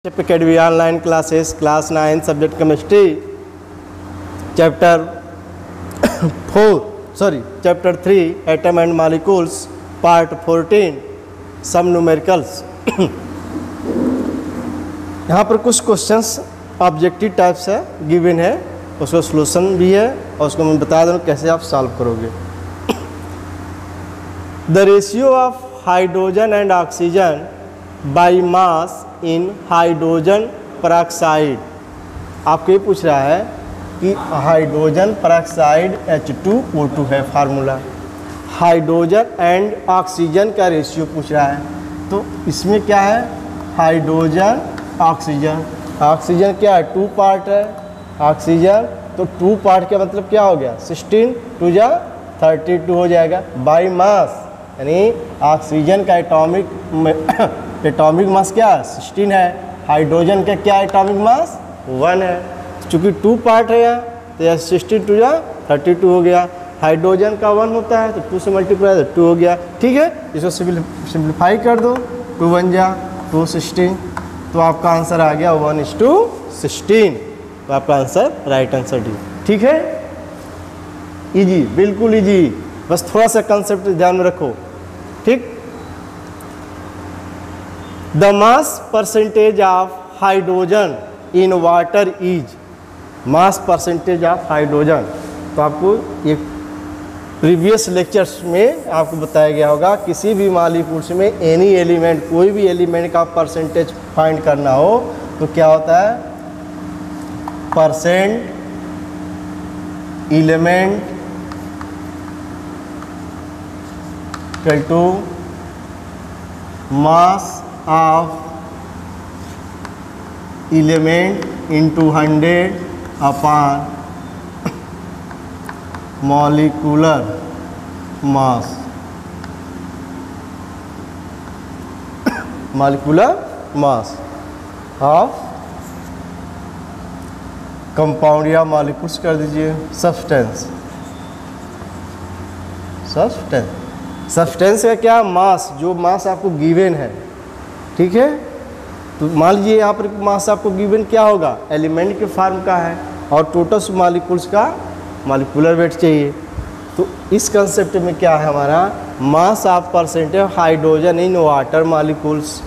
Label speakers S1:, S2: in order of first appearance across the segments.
S1: Academy online classes class 9 subject chemistry chapter 3 atom and molecules part 14 some numericals यहाँ पर कुछ questions objective types है given है, उसका सॉल्यूशन भी है और उसको मैं बता दूँ कैसे आप सॉल्व करोगे। The ratio of hydrogen and oxygen by mass in hydrogen peroxide. आपको ये पूछ रहा है कि हाइड्रोजन पेरोक्साइड H2O2 है फार्मूला, हाइड्रोजन एंड ऑक्सीजन का रेशियो पूछ रहा है। तो इसमें क्या है, हाइड्रोजन ऑक्सीजन, ऑक्सीजन क्या है 2 पार्ट है ऑक्सीजन, तो 2 पार्ट का मतलब क्या हो गया 16 2 जा 32 हो जाएगा बाई मास, यानी ऑक्सीजन का एटॉमिक मास क्या 16 है, हाइड्रोजन का क्या एटॉमिक मास 1 है। चूँकि 2 पार्ट है यहाँ तो यह 16 2 जा 32 हो गया, हाइड्रोजन का 1 होता है तो 2 से मल्टीप्लाई तो 2 हो गया। ठीक है, इसको सिंप्लीफाई कर दो, 2 1 जा 2 16, तो आपका आंसर आ गया 1:16, तो आपका आंसर राइट आंसर डी। ठीक है, इजी, बिल्कुल इजी, बस थोड़ा सा कंसेप्ट ध्यान में रखो। ठीक, the mass percentage of hydrogen in water is, mass percentage of hydrogen, तो आपको ये प्रीवियस लेक्चर्स में आपको बताया गया होगा किसी भी मॉलिक्यूल्स में एनी एलिमेंट, कोई भी एलिमेंट का परसेंटेज फाइंड करना हो तो क्या होता है, percent element equal to mass of element into 100 upon molecular mass, molecular mass of compound या मॉलिक्यूल्स कर दीजिए सब्सटेंस, सब्सटेंस का क्या मास, जो मास आपको गिवन है। ठीक है, तो मान लीजिए यहाँ पर मास आपको गिवन क्या होगा, एलिमेंट के फॉर्म का है और टोटल मॉलिक्यूल्स का मॉलिक्यूलर वेट चाहिए। तो इस कंसेप्ट में क्या है हमारा, mass of percentage hydrogen in water molecules,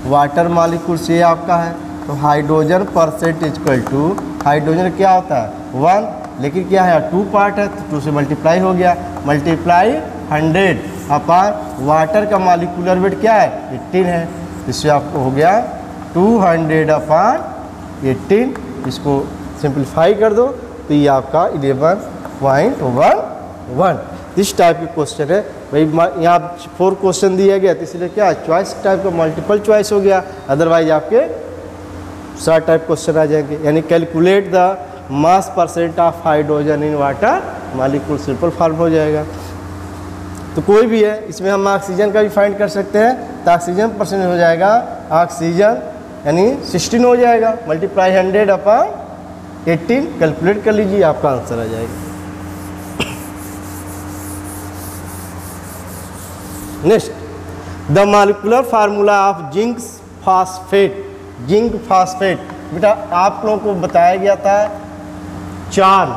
S1: water molecules ये आपका है, तो hydrogen percentage equal to, hydrogen क्या होता है 1, लेकिन क्या है 2 पार्ट है तो 2 से मल्टीप्लाई हो गया, मल्टीप्लाई 100 अपॉन वाटर का मॉलिक्यूलर वेट क्या है 18 है, इससे आपको हो गया 200 अपॉन 18, इसको सिंप्लीफाई कर दो तो ये आपका 11.11। इस टाइप के क्वेश्चन है भाई, यहाँ 4 क्वेश्चन दिया गया तो इसलिए क्या चॉइस टाइप का मल्टीपल चॉइस हो गया, अदरवाइज आपके 7 टाइप क्वेश्चन आ जाएंगे। यानी calculate the mass percent of hydrogen in water molecule, simple form हो जाएगा। तो कोई भी है, इसमें हम ऑक्सीजन का भी फाइंड कर सकते हैं, तो ऑक्सीजन परसेंट हो जाएगा ऑक्सीजन यानी 16 हो जाएगा, मल्टीप्लाई 100 अपॉन 18, कैलकुलेट कर लीजिए आपका आंसर आ जाएगा। Next, the molecular formula of zinc phosphate, zinc phosphate, बेटा आप लोगों को बताया गया था 4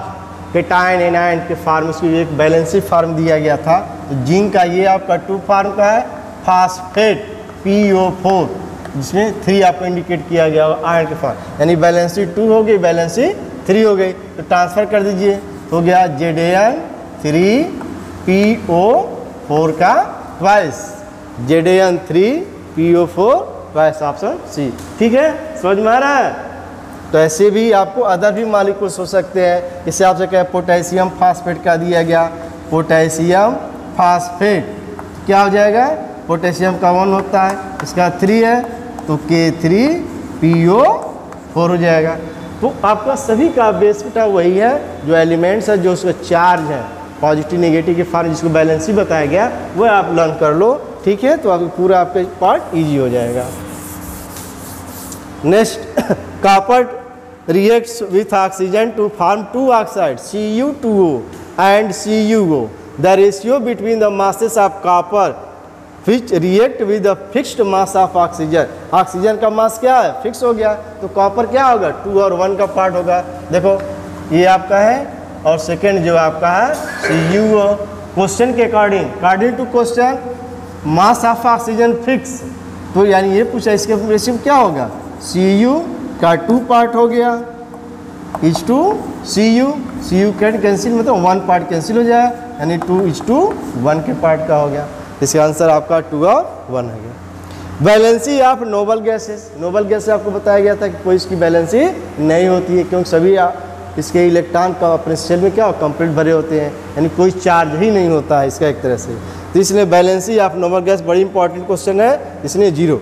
S1: केटायन एनायन के फार्म की एक बैलेंसी फार्म दिया गया था, तो जिंक का ये आपका 2 फार्म का है, फास्फेट PO4 जिसमें 3 आपको इंडिकेट किया गया आयरन के फार्म, यानी बैलेंसी 2 हो गई, बैलेंसी 3 हो गई, तो ट्रांसफ़र कर दीजिए, हो गया Zn3PO4 का twice, Zn3PO4 twice, option C. ठीक है, समझ में आ रहा है। तो ऐसे भी आपको अदर भी मॉलिक्यूल्स हो सकते हैं, इससे आपसे क्या पोटेशियम फास्फेट का दिया गया, पोटेशियम फास्फेट क्या हो जाएगा, पोटेशियम का 1 होता है, इसका 3 है तो K3PO4 हो जाएगा। तो आपका सभी का बेस बेटा वही है, जो एलिमेंट्स है जो उसका चार्ज है पॉजिटिव नेगेटिव के फॉर्म, जिसको बैलेंस ही बताया गया वह आप लर्न कर लो। ठीक है, तो आपको पूरा आपका पार्ट इजी हो जाएगा। Next, copper reacts with oxygen to form 2 oxides Cu2O and CuO. The ratio between the masses of copper which react with the fixed mass of oxygen. Oxygen का मास क्या है, फिक्स हो गया, तो कॉपर क्या होगा, 2 और 1 का पार्ट होगा। देखो ये आपका है और सेकेंड जो आपका है Cu। क्वेश्चन के according to question mass of oxygen fix, तो यानी ये पूछा इसके रेशियो क्या होगा, Cu का 2 पार्ट हो गया is to Cu can cancel, मतलब 1 पार्ट कैंसिल हो जाए, यानी 2 इज टू 1 के पार्ट का हो गया। इसका आंसर आपका 2 और 1 है। Valency of noble gases, noble gas आपको बताया गया था कि कोई इसकी बैलेंसी नहीं होती है, क्योंकि सभी इसके इलेक्ट्रॉन का अपने सेल में क्या कंप्लीट भरे होते हैं, यानी कोई चार्ज ही नहीं होता है इसका एक तरह से। तो इसलिए बैलेंसी ऑफ नोबल गैस बड़ी इंपॉर्टेंट क्वेश्चन है, इसलिए 0।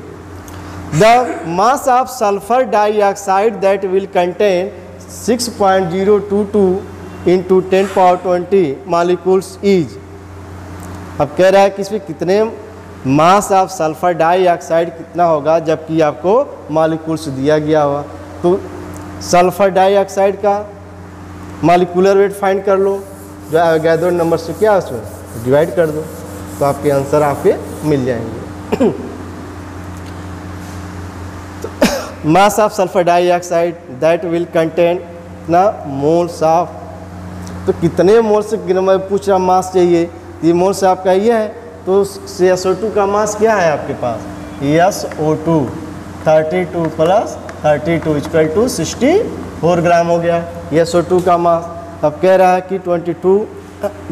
S1: The mass of sulphur dioxide that will contain 6.022 into 10⁻20 molecules is. अब कह रहा है कि इसमें कितने मास ऑफ सल्फर डाइऑक्साइड कितना होगा, जबकि आपको मॉलिक्यूल्स दिया गया हुआ। तो सल्फर डाइऑक्साइड का मॉलिक्यूलर वेट फाइंड कर लो, जो एवोगैड्रो नंबर से क्या उसमें डिवाइड कर दो, तो आपके आंसर आपके मिल जाएंगे। Mass of sulphur dioxide that will contain ना मोल्स ऑफ, तो कितने मोल्स पूछ रहा मास चाहिए, ये मोल्स आपका ये है, तो SO2 का मास क्या है आपके पास, SO2 32 प्लस 32 इक्वल टू 64 ग्राम हो गया SO2 का मास। अब कह रहा है कि 22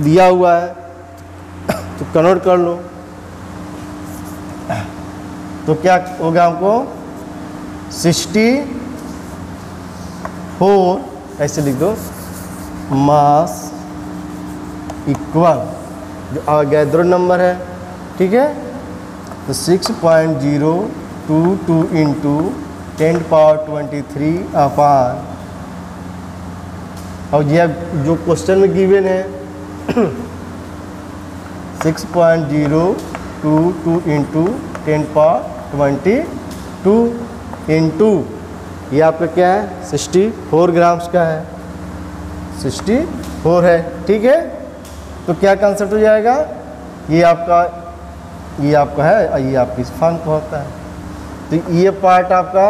S1: दिया हुआ है, तो कन्वर्ट कर लो, तो क्या होगा हमको 64 ऐसे लिख दो मास इक्वल जो एवोगैड्रो नंबर है, ठीक है, तो 6.022 इंटू 10⁻23 अपान, और यह जो क्वेश्चन में गिवन है 6.022 इंटू 10⁻22 इंटू ये आपका क्या है 64 ग्राम्स का है, 64 है, ठीक है। तो क्या कंसेप्ट हो जाएगा, ये आपका है और ये आपकी फॉर्म का होता है, तो ये पार्ट आपका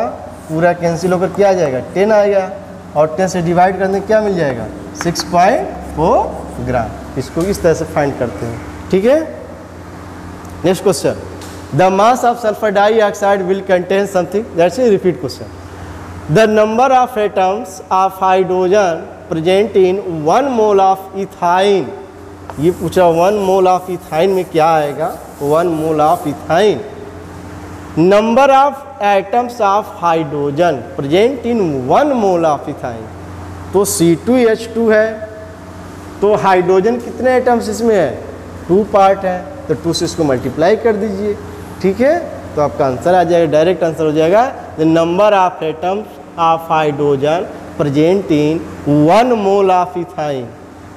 S1: पूरा कैंसिल होकर क्या आ जाएगा 10 आएगा, और 10 से डिवाइड करने क्या मिल जाएगा 6.4 ग्राम। इसको इस तरह से फाइंड करते हैं, ठीक है। Next question, the mass of sulphur dioxide will contain something, that's a repeat question. The number of atoms of hydrogen present in 1 mole of ethyne, ये पूछा 1 मोल ऑफ इथाइन में क्या आएगा, 1 mole of ethyne. Number of atoms of hydrogen present in 1 mole of ethyne, तो C2H2 है, तो hydrogen कितने atoms इसमें है 2 पार्ट है, तो 2 से इसको मल्टीप्लाई कर दीजिए, ठीक है, तो आपका आंसर आ जाएगा, डायरेक्ट आंसर हो जाएगा the number of atoms of hydrogen present in 1 mole of ethyne.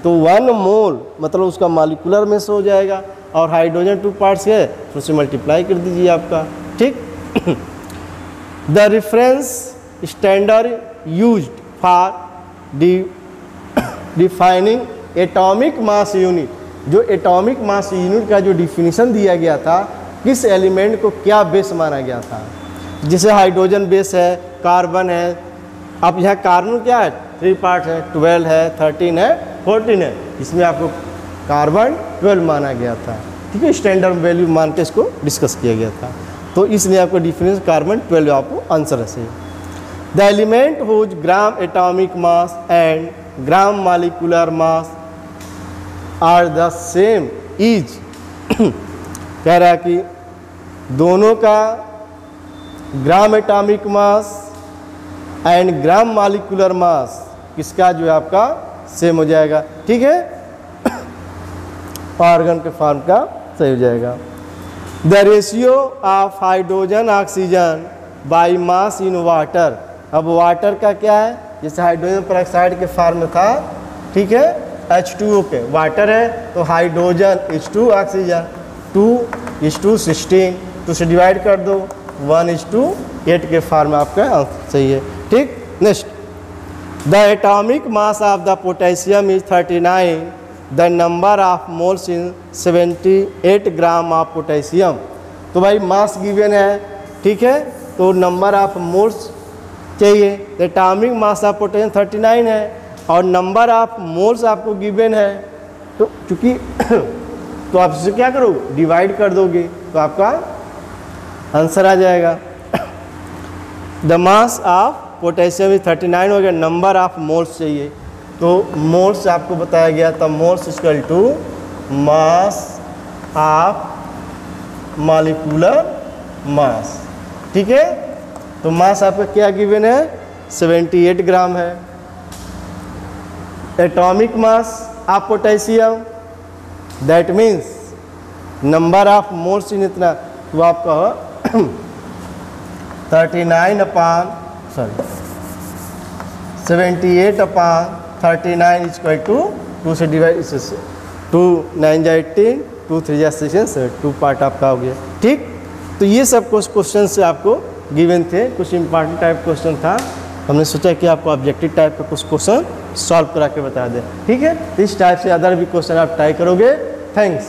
S1: तो 1 मोल मतलब उसका मॉलिक्यूलर में से हो जाएगा, और हाइड्रोजन 2 पार्ट्स है तो उसे मल्टीप्लाई कर दीजिए आपका, ठीक। The reference standard used for defining atomic mass unit, जो एटॉमिक मास यूनिट का जो डिफिनीशन दिया गया था, किस एलिमेंट को क्या बेस माना गया था। जैसे हाइड्रोजन बेस है, कार्बन है, अब यहाँ कार्बन क्या है 3 पार्ट है, 12 है, 13 है, 14 है, इसमें आपको कार्बन 12 माना गया था, ठीक है, स्टैंडर्ड वैल्यू मान के इसको डिस्कस किया गया था, तो इसलिए आपको डिफरेंस कार्बन 12 आपको आंसर है। The element whose gram atomic mass and gram molecular mass are the same is, कह रहा है कि दोनों का gram atomic mass and gram molecular mass किसका जो है आपका सेम हो जाएगा, ठीक है, ऑर्गन के फॉर्म का सही हो जाएगा। The ratio of hydrogen oxygen by mass in water, अब वाटर का क्या है, जैसे हाइड्रोजन पेरोक्साइड के फॉर्म में था, ठीक है, H2O के वाटर है, तो हाइड्रोजन H2 ऑक्सीजन 2:16, 2 से डिवाइड कर दो 1:8 के फॉर्म में आपका आंसर सही है, ठीक। Next, the atomic mass of the potassium is 39, the number of moles in 78 gram of potassium, तो भाई मास गिवन है, ठीक है, तो नंबर ऑफ मोल्स चाहिए। एटॉमिक मास ऑफ पोटेशियम 39 है और नंबर ऑफ मोल्स आपको गिवन है, तो चूँकि तो आप इसे क्या करोगे, डिवाइड कर दोगे तो आपका आंसर आ जाएगा। The mass of potassium is 39 हो गया, नंबर ऑफ मोल्स चाहिए, तो मोल्स आपको बताया गया था, moles equal to mass of molecular mass, ठीक है। तो मास आपका क्या गिवन है, 78 ग्राम है। Atomic mass of potassium that means number of moles इन इतना, तो आपका 78/39 इक्वल टू 2 से डिवाइड, 2 9 जा 18, 2 3 जा 16, 2 पार्ट आपका हो गया, ठीक। तो ये सब कुछ क्वेश्चन से आपको गिवन थे, कुछ इंपॉर्टेंट टाइप क्वेश्चन था, हमने सोचा कि आपको ऑब्जेक्टिव टाइप का कुछ क्वेश्चन सॉल्व करा के बता दें, ठीक है। इस टाइप से अदर भी क्वेश्चन आप ट्राई करोगे। थैंक्स।